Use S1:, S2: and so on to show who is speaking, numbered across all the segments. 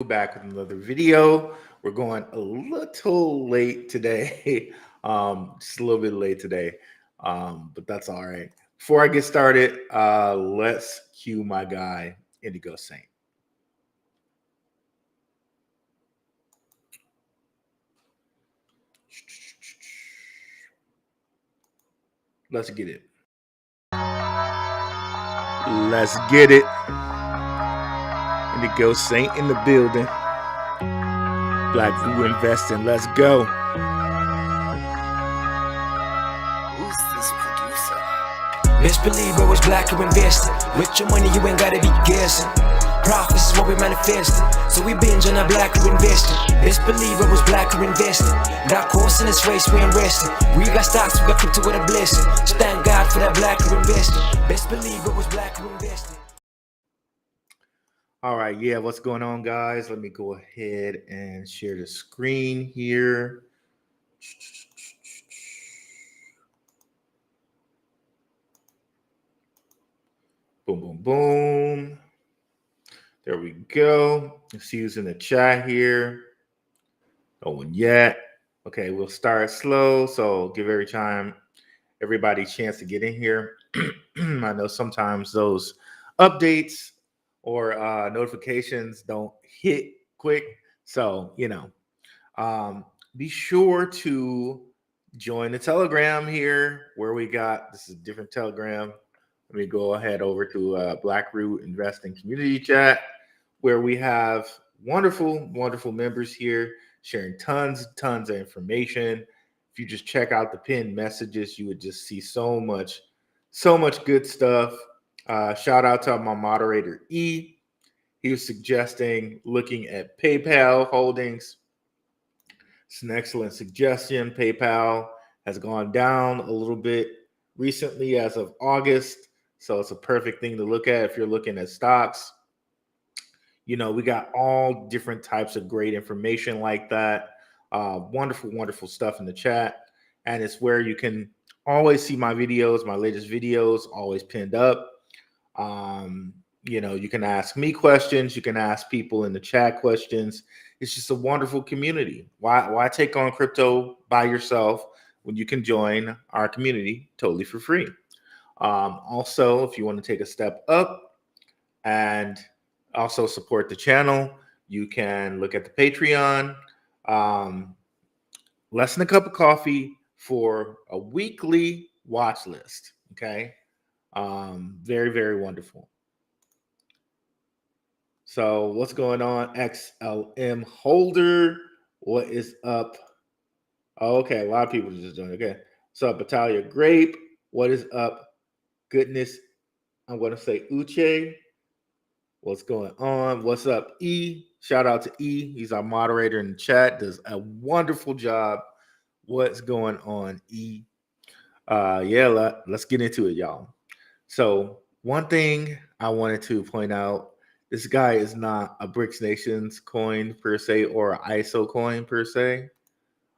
S1: Back with another video. We're going a little late today. Just a little bit late today. But that's all right. Before I get started, let's cue my guy, Indigo Saint. Let's get it. Let's get it. Indigo Saint in the building. Blackrue investing. Let's go.
S2: Who's this producer?
S3: Best believe I was Blackrue investing. With your money, you ain't gotta be guessing. Profits is what we manifesting. So we binge on that Blackrue investing. Best believe I was Blackrue investing. Got course in this race, we ain't resting. We got stocks, we got crypto with a blessing. So thank God for that Blackrue investing. Best believe I was Blackrue investing.
S1: All right, yeah, what's going on, guys? Let me go ahead and share the screen here. Boom, boom, boom. There we go. Let's use in the chat here. No one yet. Okay, we'll start slow. So give everybody a chance to get in here. I know sometimes those updates or notifications don't hit quick. So, be sure to join the Telegram here where this is a different Telegram. Let me go ahead over to Blackrue Investing Community Chat where we have wonderful, wonderful members here sharing tons of information. If you just check out the pinned messages, you would just see so much good stuff. Shout out to my moderator, E. He was suggesting looking at PayPal holdings. It's an excellent suggestion. PayPal has gone down a little bit recently as of August. So it's a perfect thing to look at if you're looking at stocks. We got all different types of great information like that. Wonderful, wonderful stuff in the chat. And it's where you can always see my videos, my latest videos, always pinned up. You can ask me questions. You can ask people in the chat questions. It's just a wonderful community. Why take on crypto by yourself when you can join our community totally for free? Also, if you want to take a step up and also support the channel, you can look at the Patreon. Less than a cup of coffee for a weekly watch list. Okay. Very, very wonderful. So what's going on? XLM holder. What is up? Oh, okay. A lot of people are just doing it. Okay. What's up, Italia Grape? What is up? Goodness. I'm going to say Uche. What's going on? What's up, E? Shout out to E. He's our moderator in the chat. Does a wonderful job. What's going on, E? Let's get into it, y'all. So one thing I wanted to point out, this guy is not a BRICS Nations coin per se or an ISO coin per se.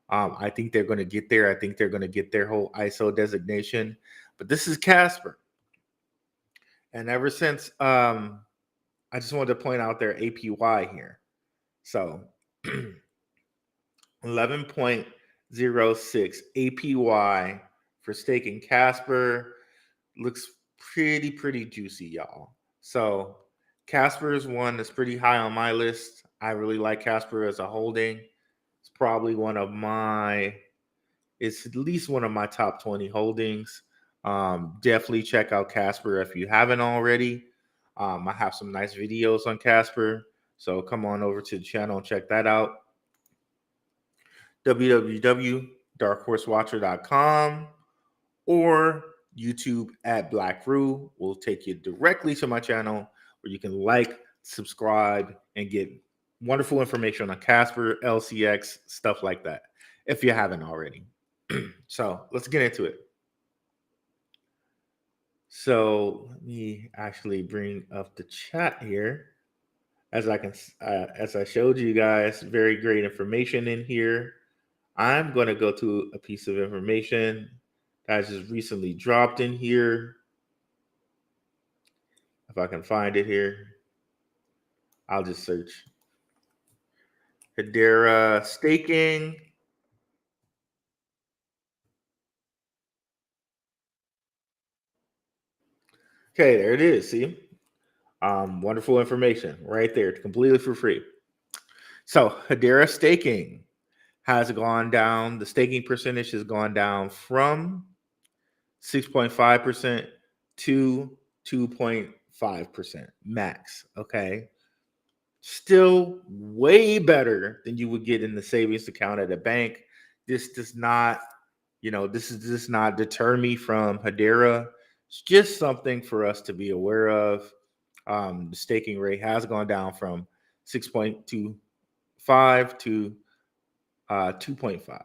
S1: I think they're going to get there. I think they're going to get their whole ISO designation. But this is Casper. And ever since I just wanted to point out their APY here. So 11.06 APY for staking Casper looks pretty juicy, y'all. So Casper is one that's pretty high on my list. I really like Casper as a holding. It's probably it's at least one of my top 20 holdings. Definitely check out Casper if you haven't already. I have some nice videos on Casper, so come on over to the channel and check that out. www.darkhorsewatcher.com or YouTube at Blackrue will take you directly to my channel where you can like, subscribe, and get wonderful information on Casper, LCX, stuff like that, if you haven't already. So let's get into it. So let me actually bring up the chat here. As I showed you guys, very great information in here. I'm going to go to a piece of information that just recently dropped in here. If I can find it here, I'll just search. Hedera staking. Okay, there it is. See, wonderful information right there, completely for free. So Hedera staking has gone down. The staking percentage has gone down from 6.5% to 2.5% max. Okay. Still way better than you would get in the savings account at a bank. This does not, this is just not deter me from Hedera. It's just something for us to be aware of. The staking rate has gone down from 6.25 to 2.5,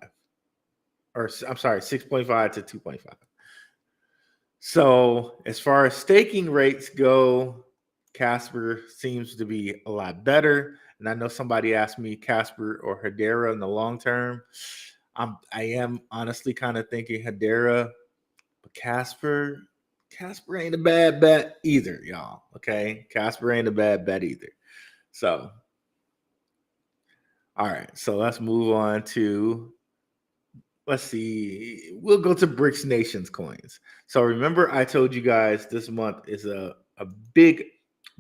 S1: or I'm sorry, 6.5 to 2.5. So as far as staking rates go, Casper seems to be a lot better. And I know somebody asked me Casper or Hedera in the long term. I am honestly kind of thinking Hedera, but Casper ain't a bad bet either, y'all. Okay, Casper ain't a bad bet either. So, all right, so let's move on to, let's see, we'll go to BRICS nations coins. So remember, I told you guys this month is a big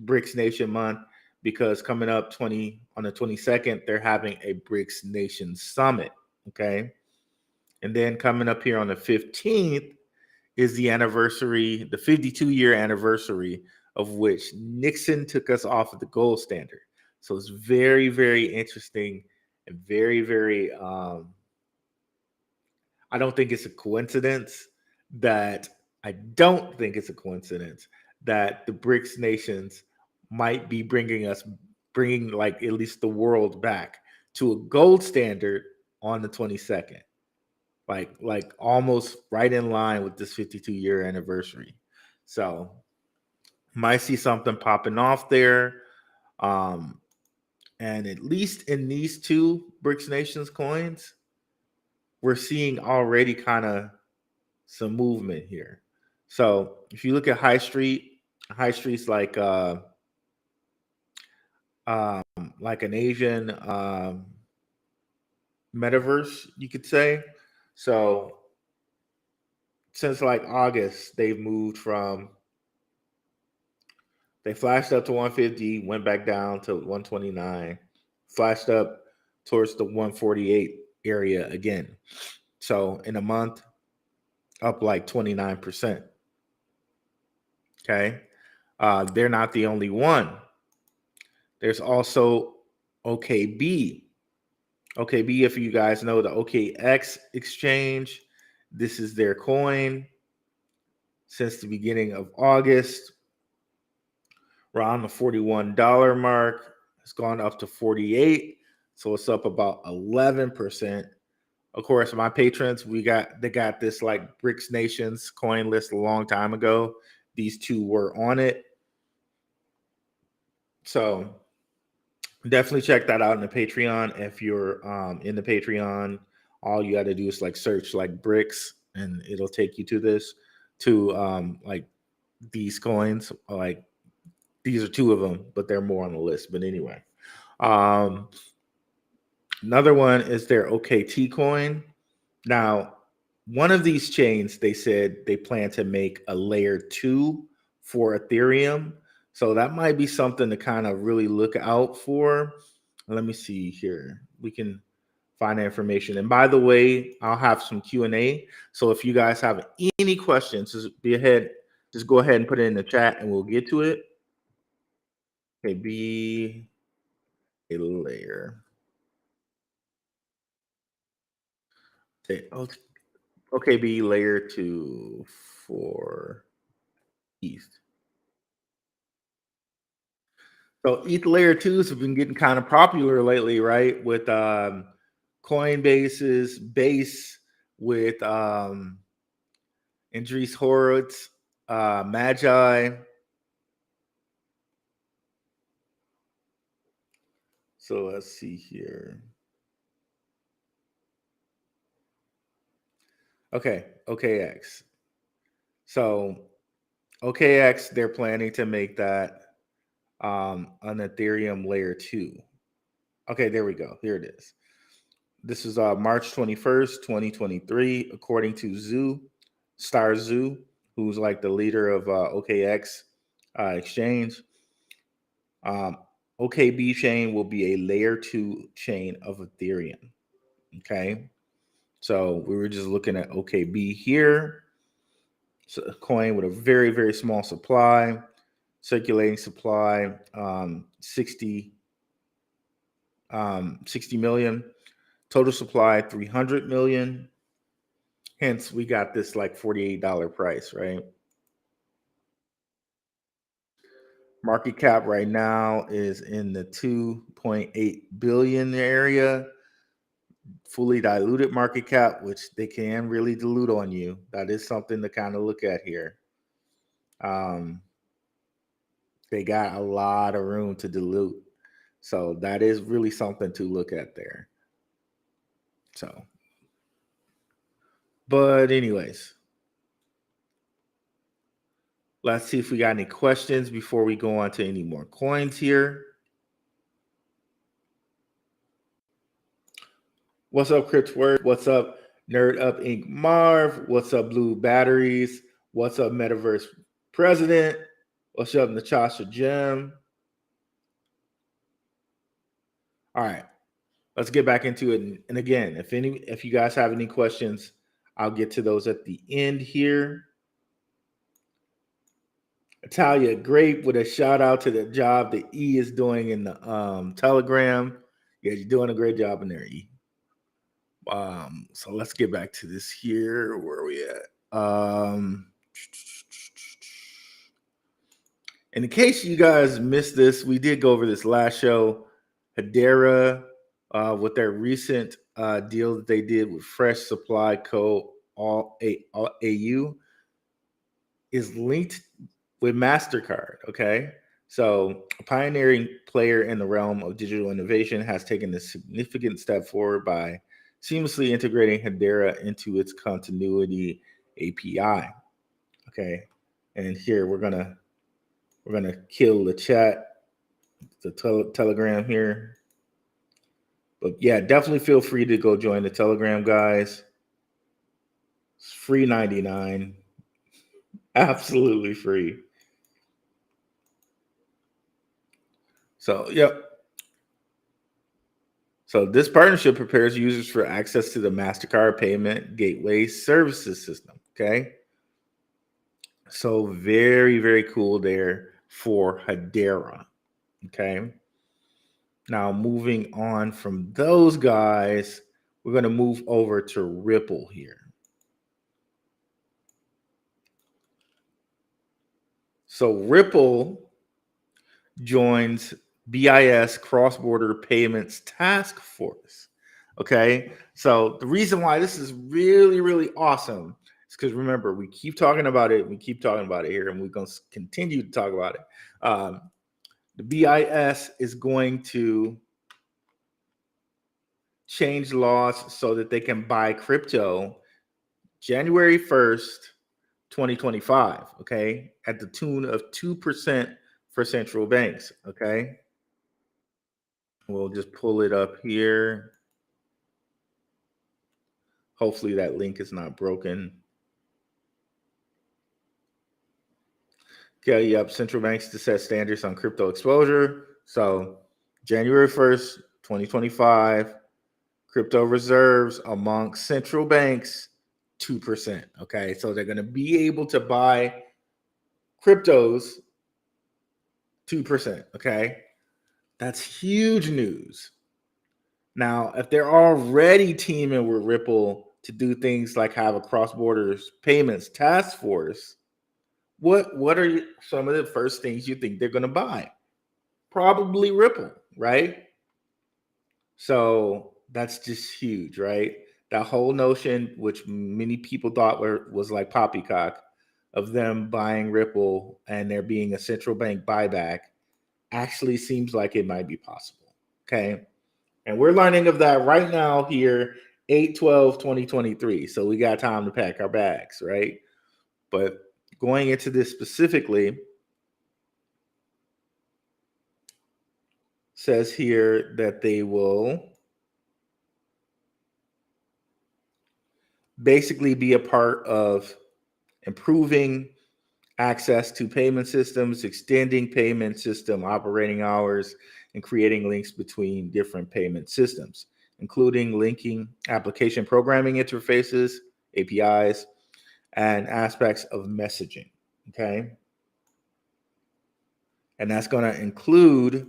S1: BRICS nation month because coming up on the 22nd, they're having a BRICS nation summit. Okay. And then coming up here on the 15th is the anniversary, the 52-year anniversary of which Nixon took us off of the gold standard. So it's very, very interesting and very, very I don't think it's a coincidence that the BRICS nations might be bringing like at least the world back to a gold standard on the 22nd, like almost right in line with this 52-year anniversary. So might see something popping off there. And at least in these two BRICS nations coins, we're seeing already kind of some movement here. So if you look at High Street's like an Asian metaverse, you could say. So since like August, they flashed up to 150, went back down to 129, flashed up towards the 148 area again. So in a month, up like 29%. Okay. They're not the only one. There's also OKB. OKB, if you guys know the OKX exchange, this is their coin since the beginning of August. Around the $41 mark. It's gone up to 48. So it's up about 11%. Of course, my patrons, they got this like BRICS Nations coin list a long time ago. These two were on it. So definitely check that out in the Patreon. If you're in the Patreon, all you got to do is like search like BRICS and it'll take you to like these coins. Like these are two of them, but they're more on the list. But anyway, another one is their OKT coin. Now, one of these chains, they said they plan to make a layer 2 for Ethereum. So that might be something to kind of really look out for. Let me see here. We can find that information. And by the way, I'll have some Q&A. So if you guys have any questions, just go ahead and put it in the chat and we'll get to it. Okay, be a layer. Okay, be layer 2 for ETH. So ETH layer 2s have been getting kind of popular lately, right? With Coinbase's base, with Andreessen Horowitz, Magi. So let's see here. Okay, OKX. So OKX, they're planning to make that an Ethereum layer 2. Okay, there we go. Here it is. This is March 21st, 2023, according to Star Zoo, who's like the leader of OKX exchange. OKB chain will be a layer 2 chain of Ethereum. Okay. So we were just looking at OKB here. So a coin with a very, very small supply, circulating supply, 60 million. Total supply, 300 million. Hence, we got this like $48 price, right? Market cap right now is in the 2.8 billion area. Fully diluted market cap, which they can really dilute on you. That is something to kind of look at here. They got a lot of room to dilute. So that is really something to look at there. So, but anyways, let's see if we got any questions before we go on to any more coins here. What's up, Cryptwork? What's up, Nerd Up Inc. Marv? What's up, Blue Batteries? What's up, Metaverse President? What's up, Natasha Gem? All right, let's get back into it. And again, if you guys have any questions, I'll get to those at the end here. Italia, great, with a shout out to the job that E is doing in the Telegram. Yeah, you're doing a great job in there, E. So let's get back to this here. Where are we at? And in case you guys missed this, we did go over this last show. Hedera, with their recent deal that they did with Fresh Supply Co. AU, is linked with MasterCard. Okay. So a pioneering player in the realm of digital innovation has taken a significant step forward by seamlessly integrating Hedera into its continuity API. Okay. And here we're gonna kill the chat, the Telegram here. But yeah, definitely feel free to go join the Telegram, guys. It's free 99. Absolutely free. So, yep. So this partnership prepares users for access to the MasterCard payment gateway services system. Okay. So very, very cool there for Hedera. Okay. Now moving on from those guys, we're going to move over to Ripple here. So Ripple joins BIS Cross-Border Payments Task Force. Okay, so the reason why this is really, really awesome is because remember, we keep talking about it. We keep talking about it here, and we're going to continue to talk about it. The BIS is going to change laws so that they can buy crypto January 1st, 2025, okay, at the tune of 2% for central banks, okay? We'll just pull it up here. Hopefully that link is not broken. Okay, yep, central banks to set standards on crypto exposure. So January 1st, 2025, crypto reserves among central banks, 2%, okay? So they're going to be able to buy cryptos 2%, okay? That's huge news. Now, if they're already teaming with Ripple to do things like have a cross-border payments task force, what are some of the first things you think they're going to buy? Probably Ripple, right? So that's just huge, right? That whole notion, which many people thought was like poppycock, of them buying Ripple and there being a central bank buyback, actually seems like it might be possible. Okay. And we're learning of that right now here, 8/12/2023. So we got time to pack our bags, right? But going into this specifically, says here that they will basically be a part of improving access to payment systems, extending payment system operating hours, and creating links between different payment systems, including linking application programming interfaces, APIs, and aspects of messaging. Okay. And that's going to include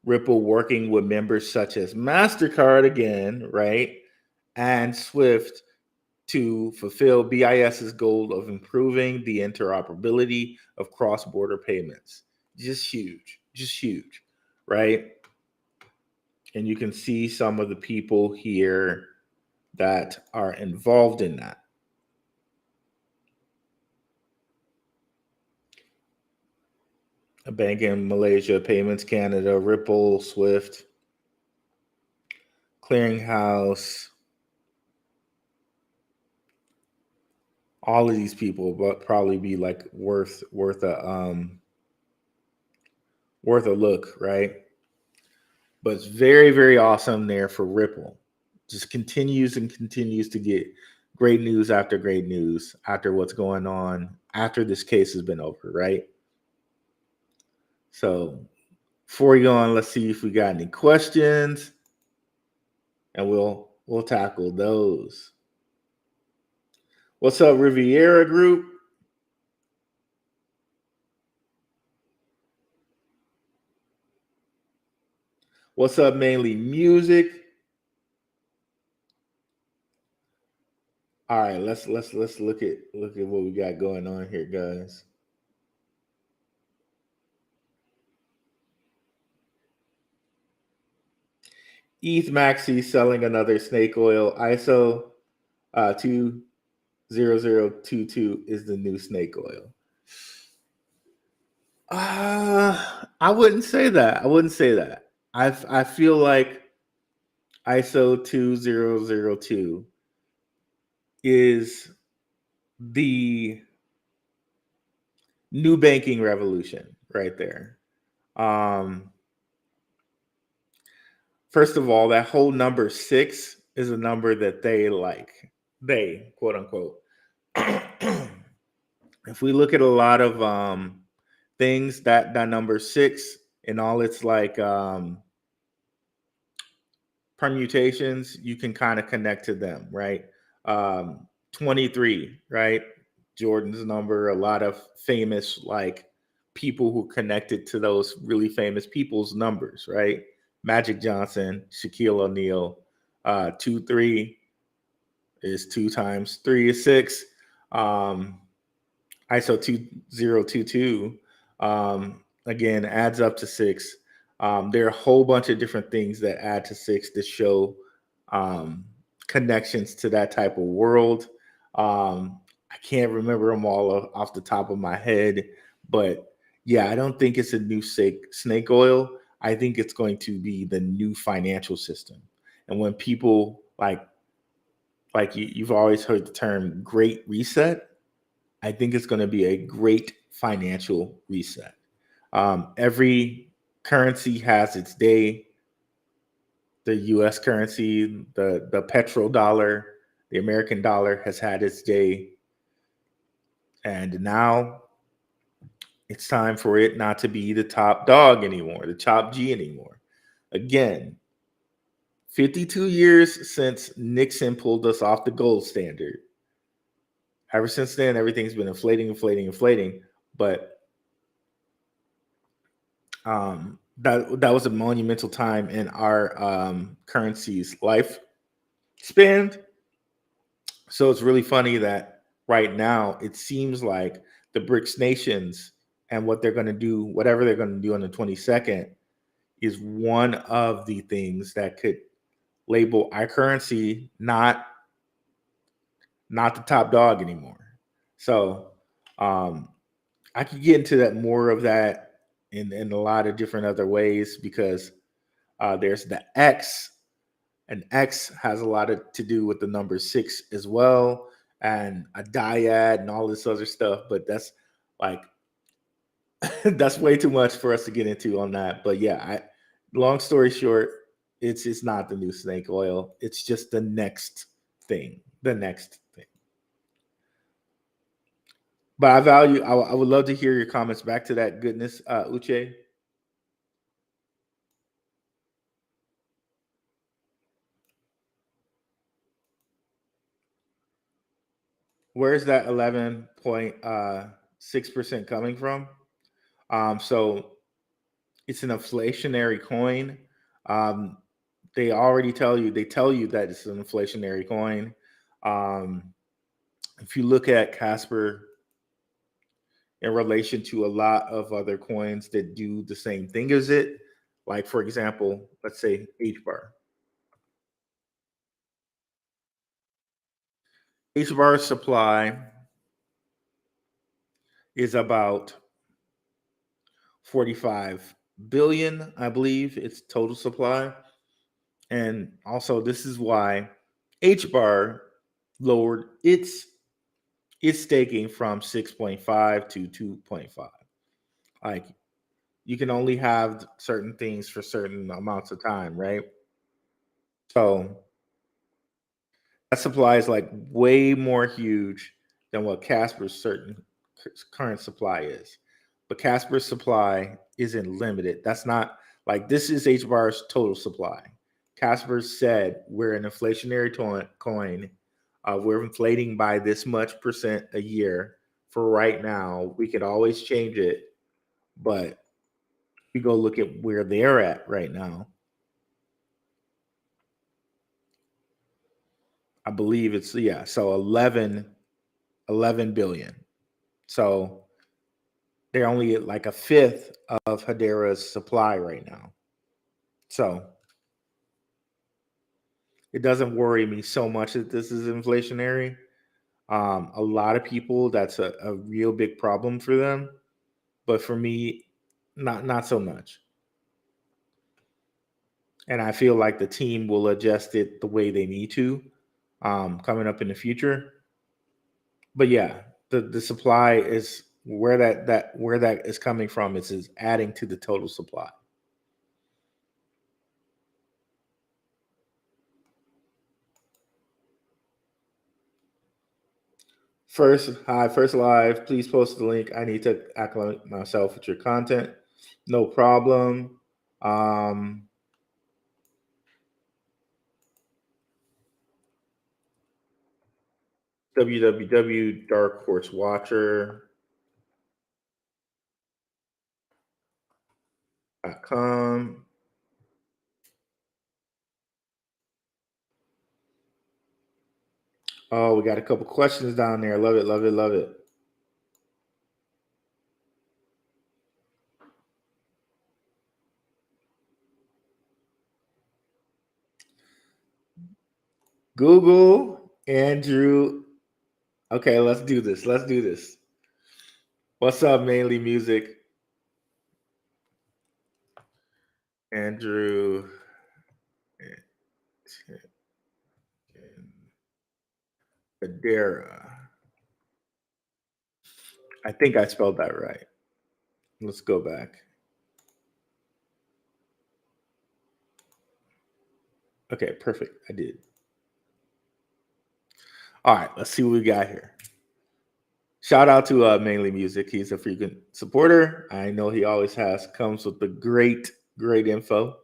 S1: Ripple working with members such as MasterCard again, right? And Swift to fulfill BIS's goal of improving the interoperability of cross-border payments. Just huge, right? And you can see some of the people here that are involved in that. A bank in Malaysia, Payments Canada, Ripple, Swift, Clearinghouse, all of these people but probably be like worth a look, right? But it's very, very awesome there for Ripple. Just continues to get great news after great news after what's going on after this case has been over, right? So before we go on, let's see if we got any questions, and we'll tackle those. What's up, Riviera Group? What's up, Mainly Music? All right, let's look at what we got going on here, guys. ETH Maxi selling another snake oil. ISO 20022 is the new snake oil. I wouldn't say that. I feel like ISO 2002 is the new banking revolution right there. First of all, that whole number 6 is a number that they like. They, quote unquote. If we look at a lot of things, that number 6 and all its like permutations, you can kind of connect to them, right? 23, right? Jordan's number, a lot of famous like people who connected to those really famous people's numbers, right? Magic Johnson, Shaquille O'Neal, 2-3 is 2 times 3 is 6. ISO 2022 again adds up to 6. There are a whole bunch of different things that add to 6 to show connections to that type of world. I can't remember them all off the top of my head, but yeah, I don't think it's a new snake oil. I think it's going to be the new financial system. And when people like you've always heard the term great reset, I think it's going to be a great financial reset. Every currency has its day. The U.S. currency, the petrodollar, the American dollar has had its day. And now it's time for it not to be the top dog anymore, the top G anymore. Again, 52 years since Nixon pulled us off the gold standard. Ever since then, everything's been inflating. But that was a monumental time in our currency's life span. So it's really funny that right now it seems like the BRICS nations and what they're going to do, whatever they're going to do on the 22nd, is one of the things that could label our currency not the top dog anymore. So I could get into that more of that in a lot of different other ways because there's the X, and X has a lot to do with the number 6 as well, and a dyad and all this other stuff. But that's like That's way too much for us to get into on that. But yeah, long story short, it's not the new snake oil. It's just the next thing. The next thing. But I would love to hear your comments back to that goodness, Uche. Where's that 11.6% coming from? So it's an inflationary coin. Um, they already tell you that it's an inflationary coin. Um, if you look at Casper in relation to a lot of other coins that do the same thing as it, like for example, let's say H bar. H bar supply is about 45 billion, I believe, its total supply. And also, this is why H bar lowered its staking from 6.5 to 2.5. Like you can only have certain things for certain amounts of time, right? So that supply is like way more huge than what Casper's current supply is. But Casper's supply isn't limited. That's not like this is HBar's total supply. Casper said we're an inflationary coin. We're inflating by this much percent a year for right now. We could always change it, but we go look at where they're at right now. I believe it's yeah, so 11 billion. So they're only at like a fifth of Hedera's supply right now. So it doesn't worry me so much that this is inflationary. A lot of people, that's a real big problem for them. But for me, not so much. And I feel like the team will adjust it the way they need to coming up in the future. But yeah, the supply is where that is coming from is adding to the total supply. First live. Please post the link. I need to acclimate myself with your content. No problem. www.darkhorse.com. Oh, we got a couple questions down there. Love it, love it, love it. Google, Andrew. Okay, let's do this. Let's do this. What's up, Mainly Music? Andrew Adera. I think I spelled that right. Let's go back. Okay, perfect. I did. All right, let's see what we got here. Shout out to Mainly Music. He's a frequent supporter. I know he always comes with the great info.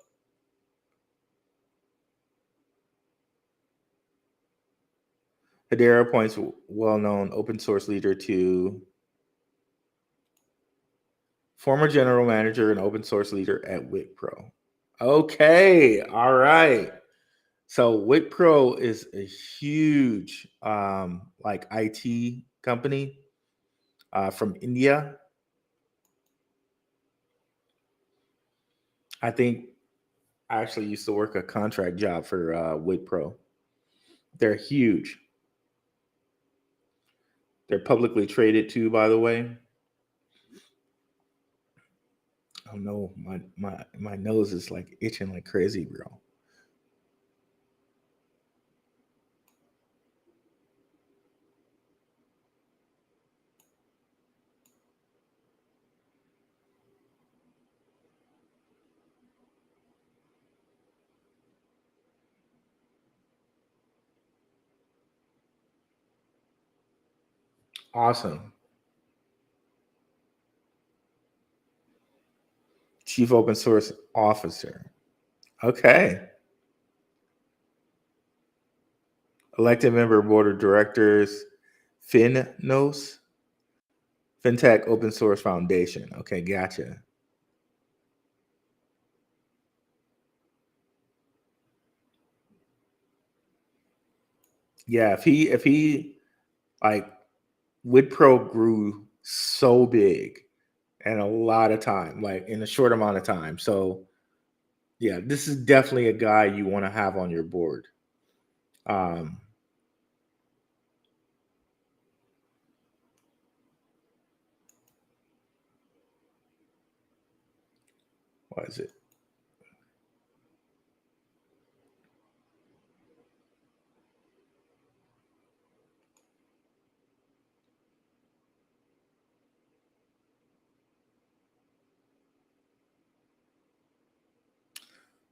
S1: Hedera points well-known open source leader to former general manager and open source leader at Wipro. Okay, all right. So Wipro is a huge like IT company from India. I think I actually used to work a contract job for Wipro. They're huge. They're publicly traded too, by the way. Oh no, my nose is like itching like crazy, bro. Awesome. Chief Open Source Officer. Okay. Elected member of Board of Directors, FinNos, FinTech Open Source Foundation. Okay, gotcha. Yeah, if he like WidPro grew so big and a lot of time, like in a short amount of time. So yeah, this is definitely a guy you want to have on your board. What is it?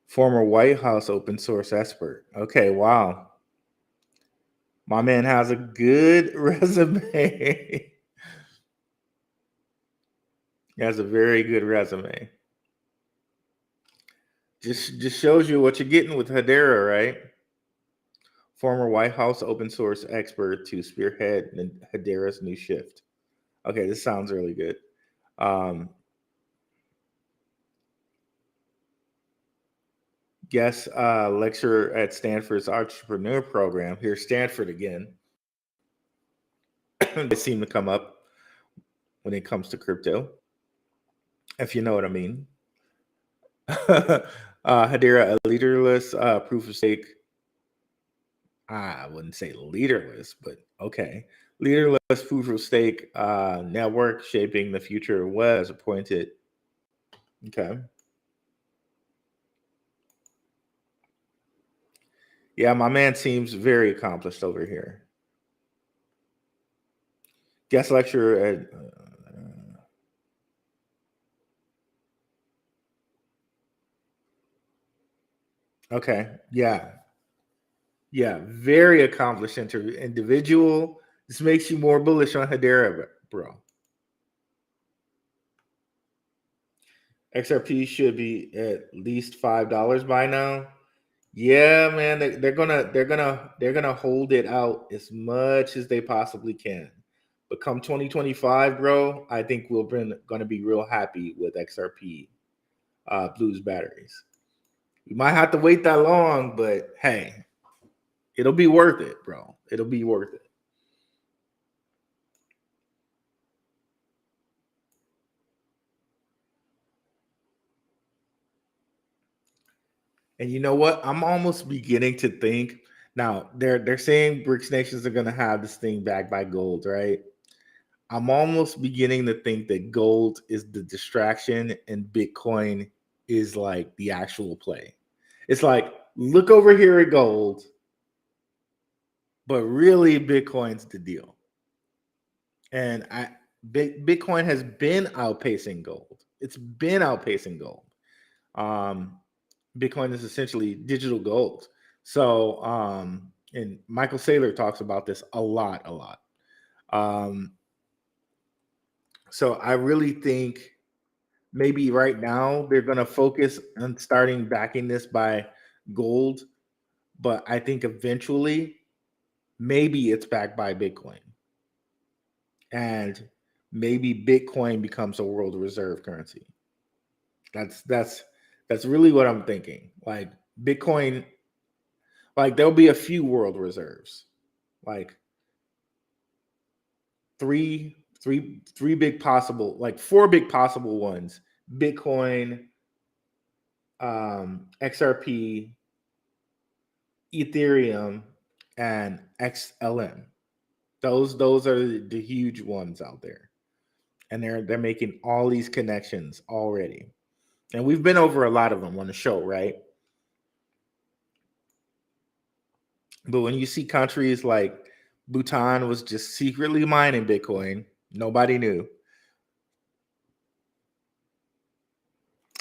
S1: Former White House open source expert. Okay, wow. My man has a good resume. He has a very good resume. Just shows you what you're getting with Hedera, right? Former White House open source expert to spearhead Hedera's new shift. Okay, this sounds really good. Guest lecturer at Stanford's entrepreneur program. Here's Stanford again. They seem to come up when it comes to crypto, if you know what I mean. Hedera, a leaderless proof of stake. I wouldn't say leaderless, but okay. Leaderless proof of stake network shaping the future of web as appointed. Okay. Yeah, my man seems very accomplished over here. Guest lecturer at okay, yeah, very accomplished individual. This makes you more bullish on Hedera, bro. XRP should be at least $5 by now. Yeah, man, they're gonna hold it out as much as they possibly can. But come 2025, bro, I think we're gonna be real happy with XRP Blues batteries. You might have to wait that long, but hey, it'll be worth it, bro. It'll be worth it. And you know what? I'm almost beginning to think now they're saying BRICS nations are gonna have this thing backed by gold, right? I'm almost beginning to think that gold is the distraction and Bitcoin is like the actual play. It's like, look over here at gold, but really Bitcoin's the deal. And Bitcoin has been outpacing gold. It's been outpacing gold. Bitcoin is essentially digital gold. So, and Michael Saylor talks about this a lot. So I really think maybe right now they're going to focus on starting backing this by gold, but I think eventually maybe it's backed by Bitcoin, and maybe Bitcoin becomes a world reserve currency. That's really what I'm thinking. Like Bitcoin, like there'll be a few world reserves, like three big possible, like four big possible ones: Bitcoin, XRP, Ethereum, and XLM. Those are the huge ones out there, and they're making all these connections already. And we've been over a lot of them on the show, right? But when you see countries like Bhutan was just secretly mining Bitcoin, nobody knew.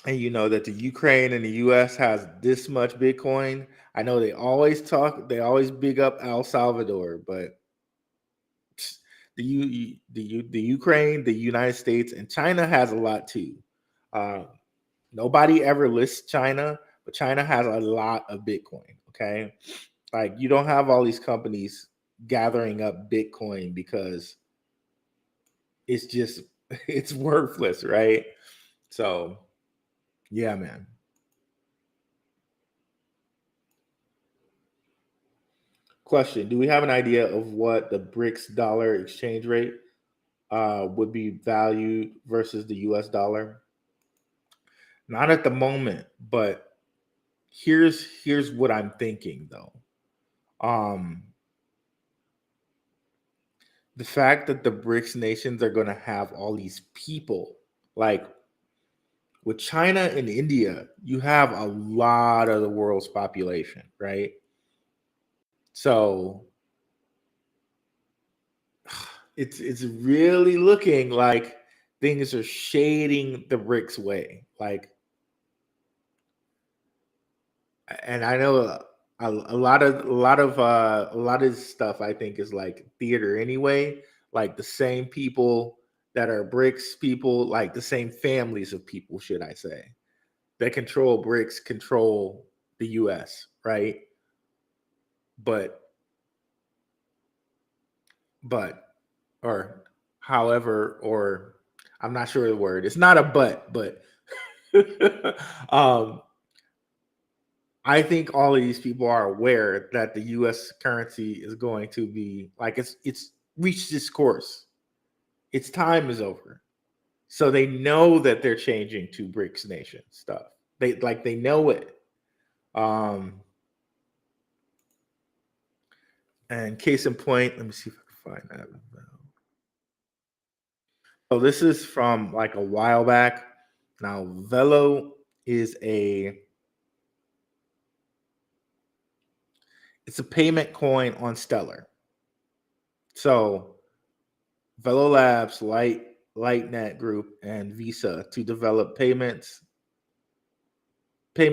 S1: And you know that the Ukraine and the US has this much Bitcoin. I know they always big up El Salvador, but the Ukraine, the United States, and China has a lot too. Uh, Nobody ever lists China, but China has a lot of Bitcoin. Okay, like you don't have all these companies gathering up Bitcoin because it's just it's worthless, right? So yeah, man. Question: do we have an idea of what the BRICS dollar exchange rate would be valued versus the US dollar? Not at the moment, but here's what I'm thinking though. Um, the fact that the BRICS nations are going to have all these people, like with China and India, you have a lot of the world's population, right? So it's really looking like things are shading the BRICS way. Like, and I know a lot of stuff I think is like theater anyway. Like the same people that are BRICS people, like the same families of people, should I say, that control BRICS control the US, right? But but or however, or I'm not sure of the word. It's not a but um I think all of these people are aware that the US currency is going to be like it's reached its course. Its time is over. So they know that they're changing to BRICS nation stuff. They know it. Um and case in point, let me see if I can find that. So this is from like a while back. Now Velo is it's a payment coin on Stellar. So Velo Labs, Lightnet Group, and Visa to develop payment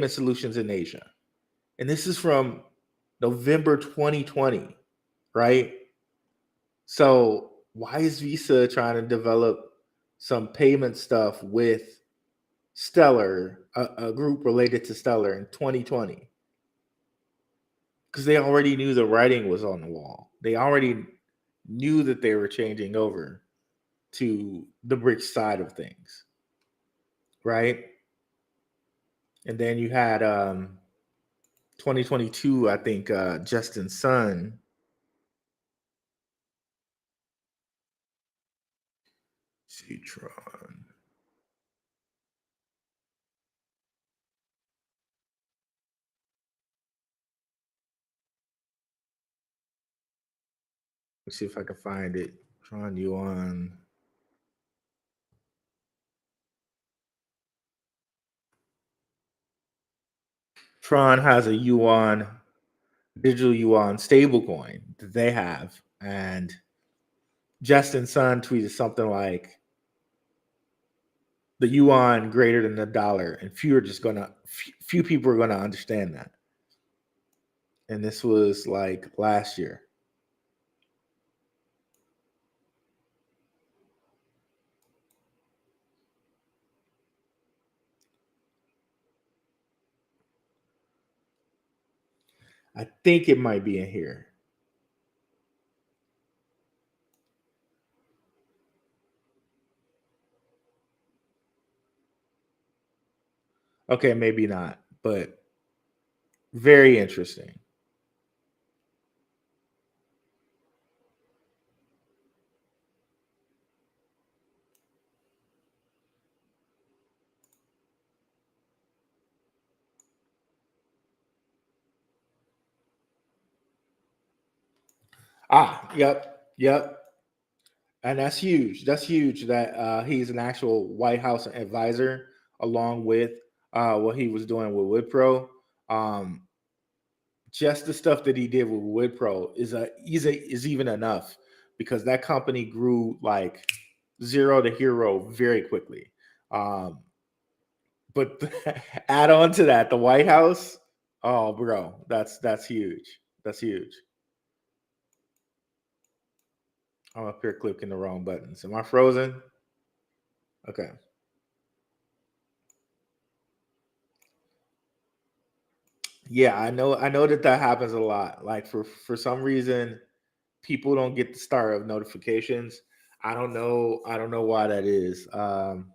S1: solutions in Asia. And this is from November 2020, right? So why is Visa trying to develop some payment stuff with Stellar, a group related to Stellar in 2020? Because they already knew the writing was on the wall. They already knew that they were changing over to the BRICS side of things, right? And then you had 2022, I think Justin Sun. Citron. Let's see if I can find it. Tron Yuan. Tron has a yuan, digital yuan stablecoin that they have. And Justin Sun tweeted something like the yuan greater than the dollar, and few people are gonna understand that. And this was like last year. I think it might be in here. Okay, maybe not, but very interesting. Yep. And that's huge. That's huge that he's an actual White House advisor, along with what he was doing with Wipro. Um, just the stuff that he did with Wipro is even enough, because that company grew like zero to hero very quickly. Um, but add on to that the White House. Oh, bro, that's huge. That's huge. I'm up here clicking the wrong buttons. Am I frozen? Okay. Yeah, I know that happens a lot. Like for some reason, people don't get the start of notifications. I don't know why that is. But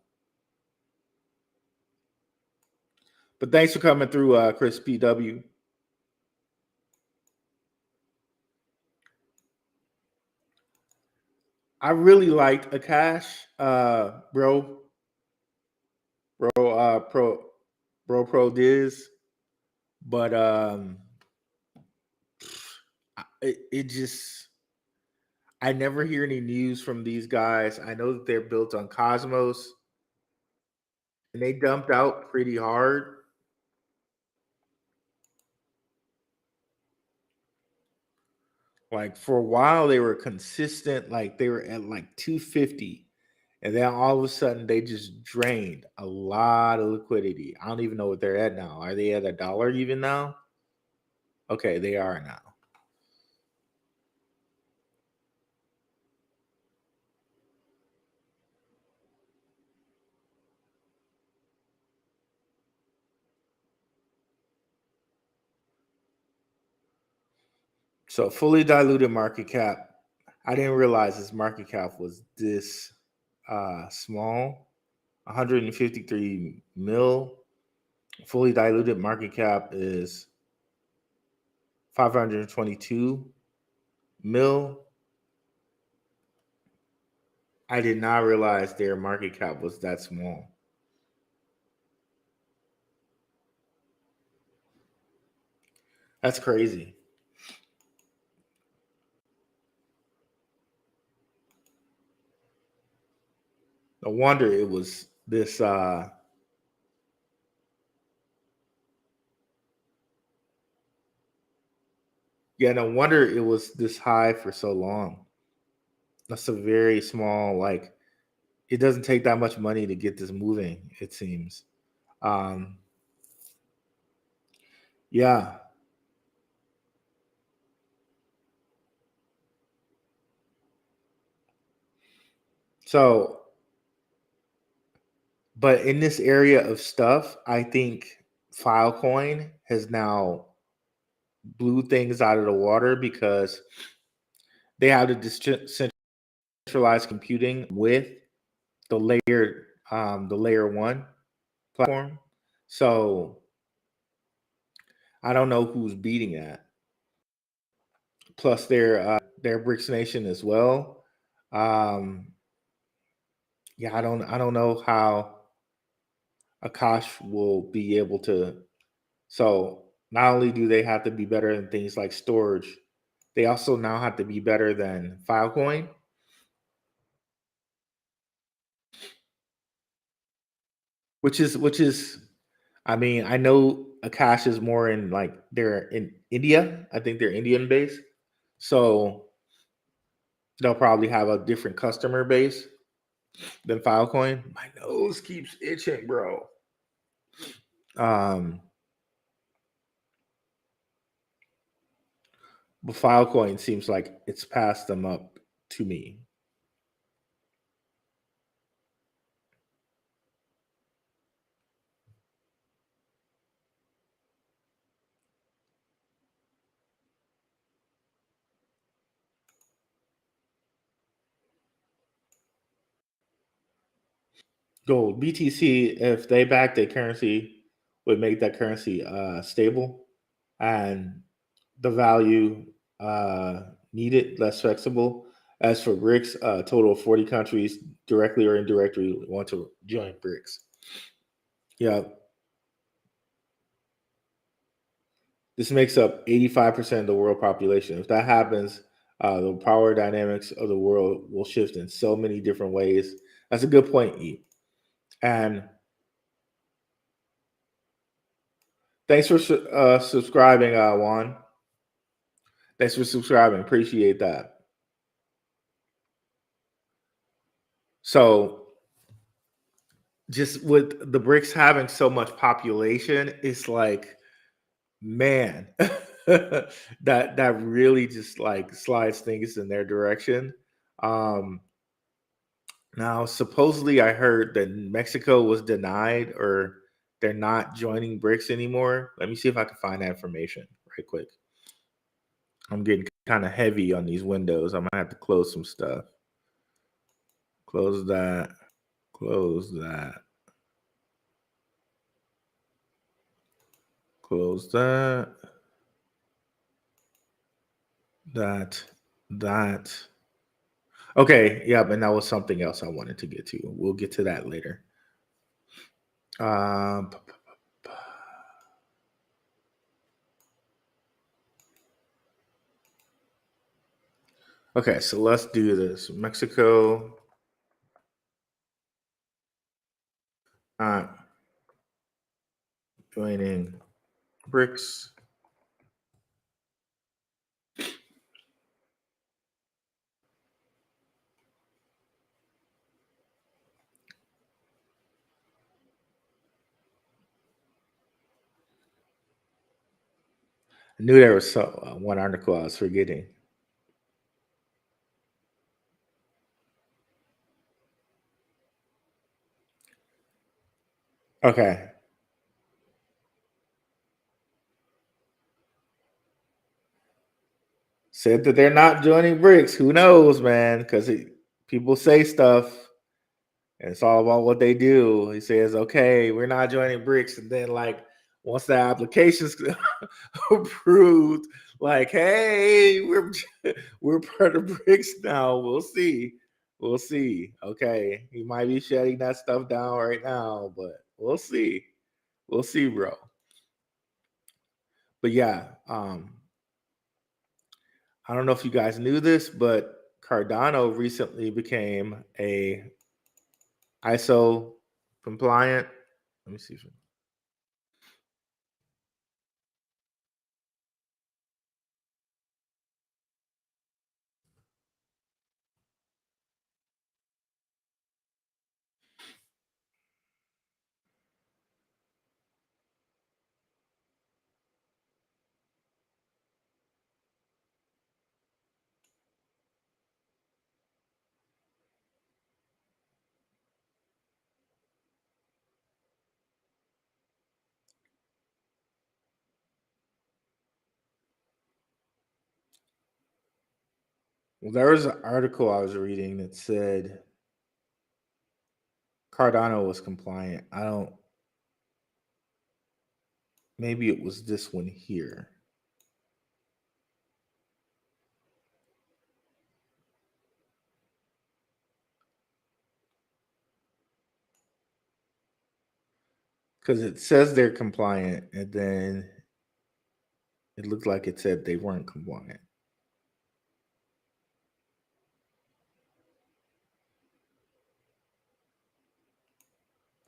S1: thanks for coming through, Chris PW. I really liked Akash, bro, pro Diz, but it just I never hear any news from these guys. I know that they're built on Cosmos, and they dumped out pretty hard. Like for a while, they were consistent. Like they were at like 250, and then all of a sudden they just drained a lot of liquidity. I don't even know what they're at now. Are they at $1 even now? Okay, they are now. So fully diluted market cap. I didn't realize this market cap was this small. 153 mil. Fully diluted market cap is 522 mil. I did not realize their market cap was that small. That's crazy. No wonder it was this yeah, no wonder it was this high for so long. That's a very small, like it doesn't take that much money to get this moving, it seems. Um yeah. So but in this area of stuff, I think Filecoin has now blew things out of the water because they have the decentralized computing with the layer one platform. So I don't know who's beating that. Plus their BRICS nation as well. Um, yeah, I don't know how Akash will be able to. So not only do they have to be better than things like storage, they also now have to be better than Filecoin, which is I mean, I know Akash is more in like they're in India. I think they're Indian based. So they'll probably have a different customer base than Filecoin. My nose keeps itching, bro. Um, but Filecoin seems like it's passed them up to me. Gold, BTC, if they back their currency, would make that currency stable and the value needed less flexible. As for BRICS, a total of 40 countries directly or indirectly want to join BRICS. Yeah, this makes up 85% of the world population. If that happens, the power dynamics of the world will shift in so many different ways. That's a good point, E. And thanks for subscribing, Juan. Thanks for subscribing. Appreciate that. So, just with the BRICS having so much population, it's like, man, that really just like slides things in their direction. Now, supposedly, I heard that Mexico was denied or they're not joining BRICS anymore. Let me see if I can find that information right quick. I'm getting kind of heavy on these windows. I'm gonna have to close some stuff. Close that. Close that. Close that. That. Okay, yeah, but that was something else I wanted to get to. We'll get to that later. Okay, so let's do this. Mexico. Joining BRICS. I knew there was one article I was forgetting. Okay. Said that they're not joining BRICS. Who knows, man? Because people say stuff, and it's all about what they do. He says, "Okay, we're not joining BRICS," and then, like, once the application's approved, like, "Hey, we're part of BRICS now. We'll see. We'll see." Okay, he might be shutting that stuff down right now, but we'll see. We'll see, bro. But yeah, I don't know if you guys knew this, but Cardano recently became a ISO compliant. Let me see. Well, there was an article I was reading that said Cardano was compliant. Maybe it was this one here. Because it says they're compliant, and then it looked like it said they weren't compliant.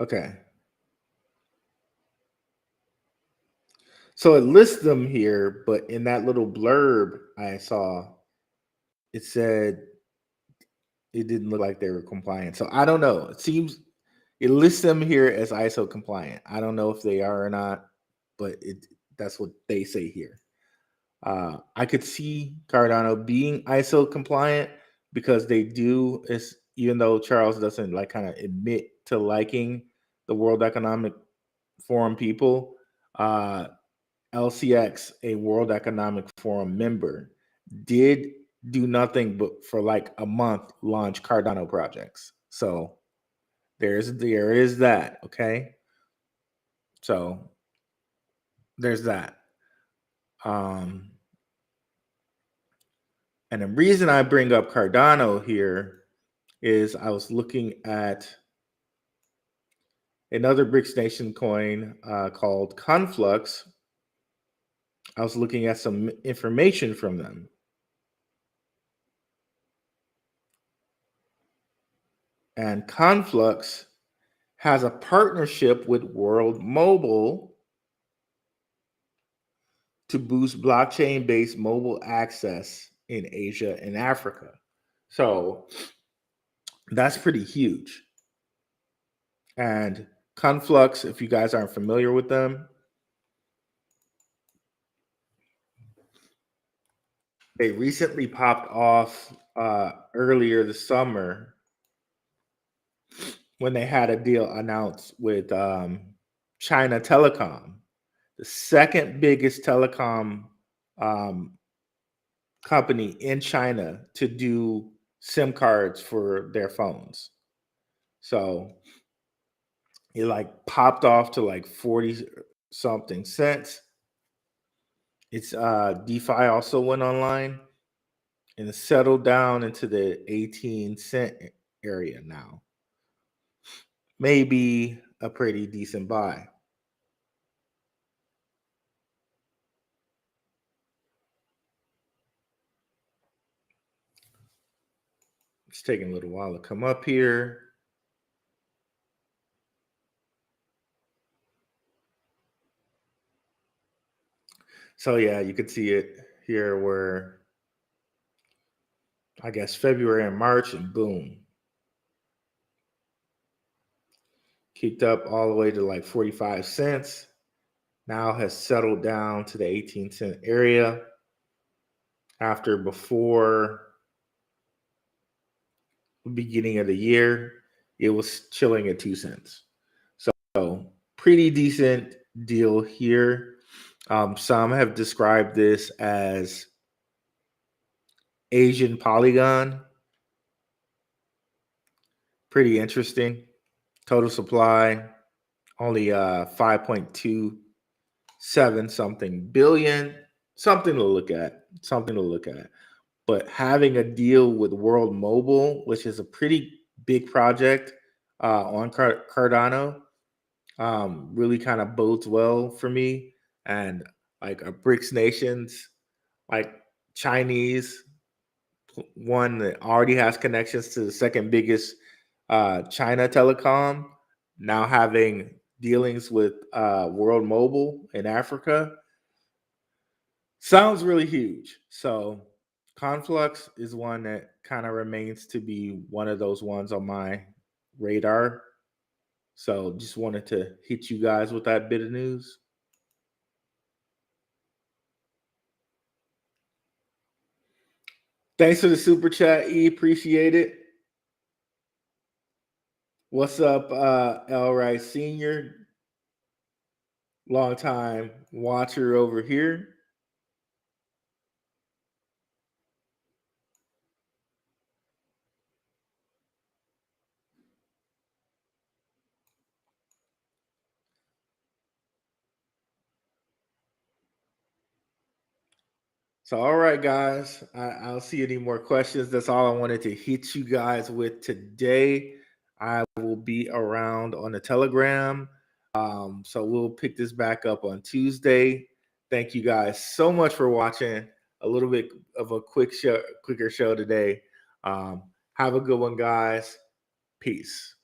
S1: Okay. So it lists them here, but in that little blurb I saw, it said it didn't look like they were compliant. So I don't know. It lists them here as ISO compliant. I don't know if they are or not, but that's what they say here. I could see Cardano being ISO compliant because they do, even though Charles doesn't like kind of admit to liking the World Economic Forum people, LCX, a World Economic Forum member, did do nothing but for like a month launch Cardano projects. So there is that, okay? So there's that. And the reason I bring up Cardano here is I was looking at another BRICS Nation coin called Conflux. I was looking at some information from them. And Conflux has a partnership with World Mobile to boost blockchain-based mobile access in Asia and Africa. So that's pretty huge. And Conflux, if you guys aren't familiar with them, They recently popped off earlier this summer when they had a deal announced with China Telecom, the second biggest telecom um, company in China to do SIM cards for their phones. So it like popped off to like 40 something cents. It's DeFi also went online and it's settled down into the 18 cent area now. Maybe a pretty decent buy. It's taking a little while to come up here. So yeah, you could see it here where I guess February and March and boom. Kicked up all the way to like 45 cents. Now has settled down to the 18 cent area after before the beginning of the year, it was chilling at 2 cents. So pretty decent deal here. Some have described this as Asian Polygon. Pretty interesting. Total supply only 5.27 something billion. Something to look at. Something to look at. But having a deal with World Mobile, which is a pretty big project on Cardano, really kind of bodes well for me. And like a BRICS nations, like Chinese, one that already has connections to the second biggest China telecom, now having dealings with World Mobile in Africa, sounds really huge. So Conflux is one that kind of remains to be one of those ones on my radar. So just wanted to hit you guys with that bit of news. Thanks for the super chat, E. Appreciate it. What's up, L. Rice Sr.? Long time watcher over here. So, all right, guys. I don't see any more questions. That's all I wanted to hit you guys with today. I will be around on the Telegram. So we'll pick this back up on Tuesday. Thank you guys so much for watching. A little bit of a quicker show today. Have a good one, guys. Peace.